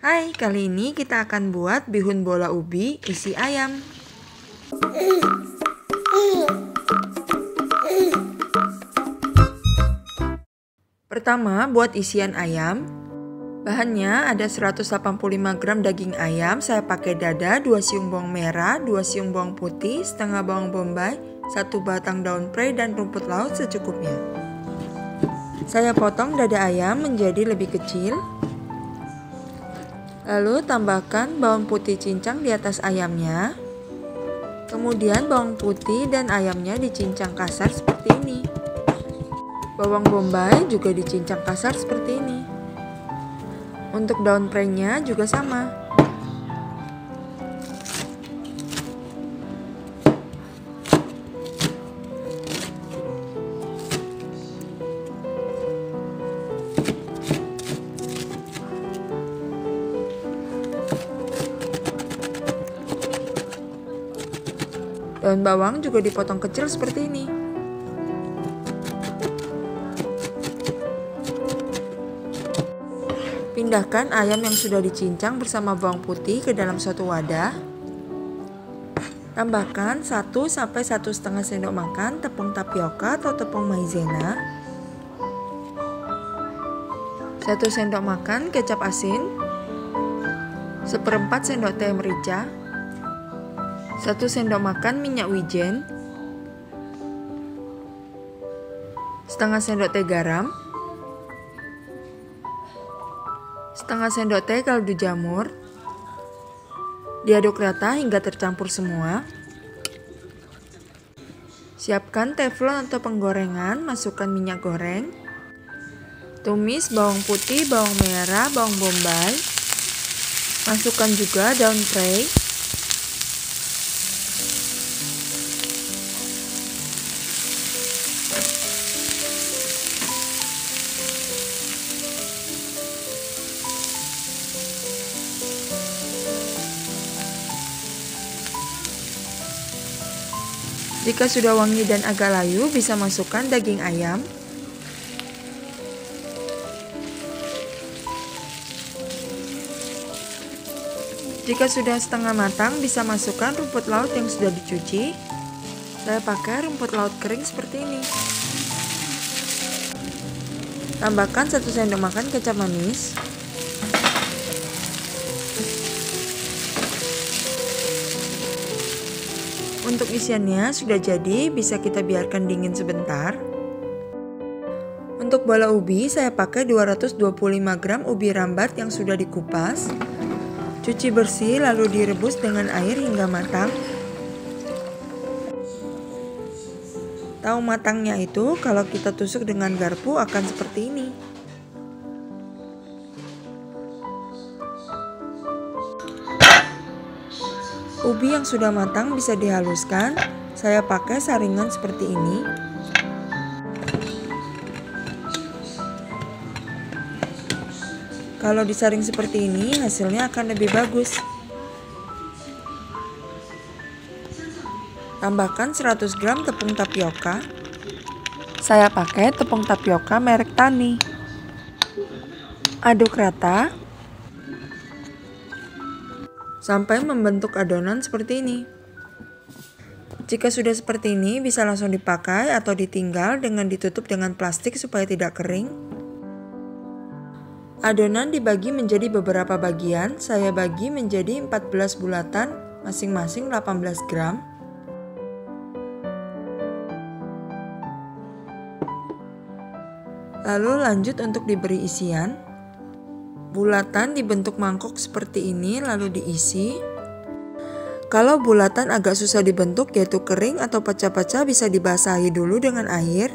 Hai, kali ini kita akan buat bihun bola ubi isi ayam. Pertama, buat isian ayam. Bahannya ada 185 gram daging ayam, saya pakai dada, 2 siung bawang merah, 2 siung bawang putih, setengah bawang bombay, 1 batang daun prei dan rumput laut secukupnya. Saya potong dada ayam menjadi lebih kecil. Lalu tambahkan bawang putih cincang di atas ayamnya. Kemudian bawang putih dan ayamnya dicincang kasar seperti ini. Bawang bombay juga dicincang kasar seperti ini. Untuk daun prei-nya juga sama. Daun bawang juga dipotong kecil seperti ini. Pindahkan ayam yang sudah dicincang bersama bawang putih ke dalam suatu wadah. Tambahkan 1–1,5 sendok makan tepung tapioka atau tepung maizena, 1 sendok makan kecap asin, 1/4 sendok teh merica, 1 sendok makan minyak wijen, setengah sendok teh garam, setengah sendok teh kaldu jamur. Diaduk rata hingga tercampur semua. Siapkan teflon atau penggorengan, masukkan minyak goreng. Tumis bawang putih, bawang merah, bawang bombay. Masukkan juga daun prei. Jika sudah wangi dan agak layu, bisa masukkan daging ayam. Jika sudah setengah matang, bisa masukkan rumput laut yang sudah dicuci. Saya pakai rumput laut kering seperti ini. Tambahkan 1 sendok makan kecap manis. Untuk isiannya sudah jadi, bisa kita biarkan dingin sebentar. Untuk bola ubi, saya pakai 225 gram ubi rambat yang sudah dikupas. Cuci bersih lalu direbus dengan air hingga matang. Tahu matangnya itu kalau kita tusuk dengan garpu akan seperti ini. Ubi yang sudah matang bisa dihaluskan. Saya pakai saringan seperti ini. Kalau disaring seperti ini, hasilnya akan lebih bagus. Tambahkan 100 gram tepung tapioka. Saya pakai tepung tapioka merek Tani. Aduk rata sampai membentuk adonan seperti ini. Jika sudah seperti ini, bisa langsung dipakai atau ditinggal dengan ditutup dengan plastik supaya tidak kering. Adonan dibagi menjadi beberapa bagian. Saya bagi menjadi 14 bulatan, masing-masing 18 gram. Lalu lanjut untuk diberi isian. Bulatan dibentuk mangkok seperti ini lalu diisi. Kalau bulatan agak susah dibentuk yaitu kering atau pecah-pecah, bisa dibasahi dulu dengan air.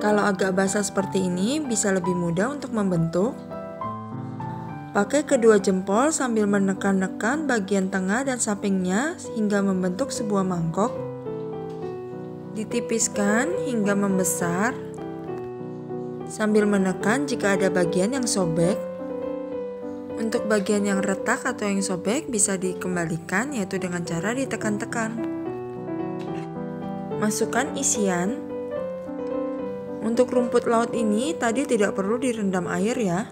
Kalau agak basah seperti ini bisa lebih mudah untuk membentuk. Pakai kedua jempol sambil menekan-nekan bagian tengah dan sampingnya hingga membentuk sebuah mangkok. Ditipiskan hingga membesar. Sambil menekan jika ada bagian yang sobek. Untuk bagian yang retak atau yang sobek bisa dikembalikan, yaitu dengan cara ditekan-tekan. Masukkan isian. Untuk rumput laut ini tadi tidak perlu direndam air ya.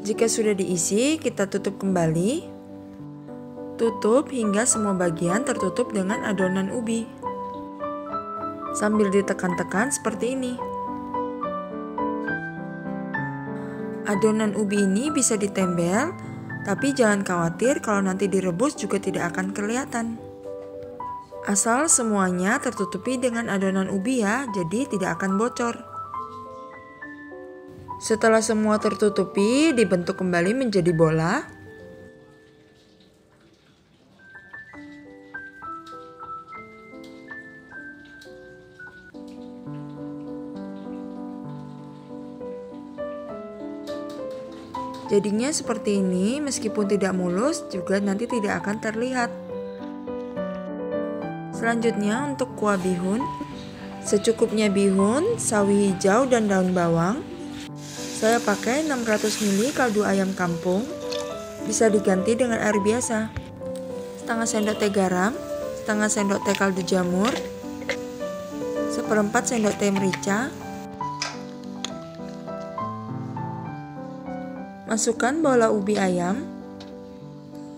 Jika sudah diisi, kita tutup kembali. Tutup hingga semua bagian tertutup dengan adonan ubi. Sambil ditekan-tekan seperti ini. Adonan ubi ini bisa ditembel, tapi jangan khawatir kalau nanti direbus juga tidak akan kelihatan. Asal semuanya tertutupi dengan adonan ubi ya, jadi tidak akan bocor. Setelah semua tertutupi, dibentuk kembali menjadi bola. Jadinya seperti ini, meskipun tidak mulus, juga nanti tidak akan terlihat. Selanjutnya untuk kuah bihun, secukupnya bihun, sawi hijau, dan daun bawang. Saya pakai 600 ml kaldu ayam kampung, bisa diganti dengan air biasa. Setengah sendok teh garam, setengah sendok teh kaldu jamur, seperempat sendok teh merica. Masukkan bola ubi ayam.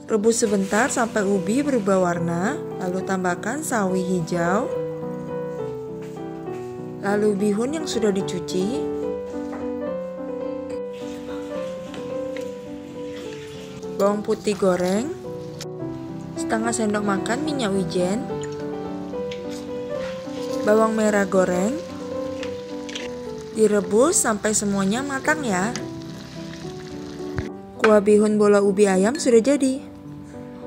Rebus sebentar sampai ubi berubah warna, lalu tambahkan sawi hijau, lalu bihun yang sudah dicuci, bawang putih goreng, setengah sendok makan minyak wijen, bawang merah goreng, direbus sampai semuanya matang ya. Kuah bihun bola ubi ayam sudah jadi.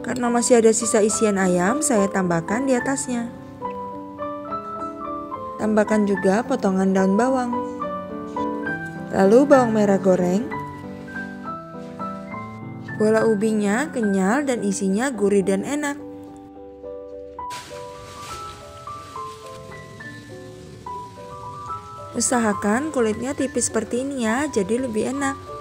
Karena masih ada sisa isian ayam, saya tambahkan di atasnya. Tambahkan juga potongan daun bawang. Lalu bawang merah goreng. Bola ubinya kenyal dan isinya gurih dan enak. Usahakan kulitnya tipis seperti ini ya, jadi lebih enak.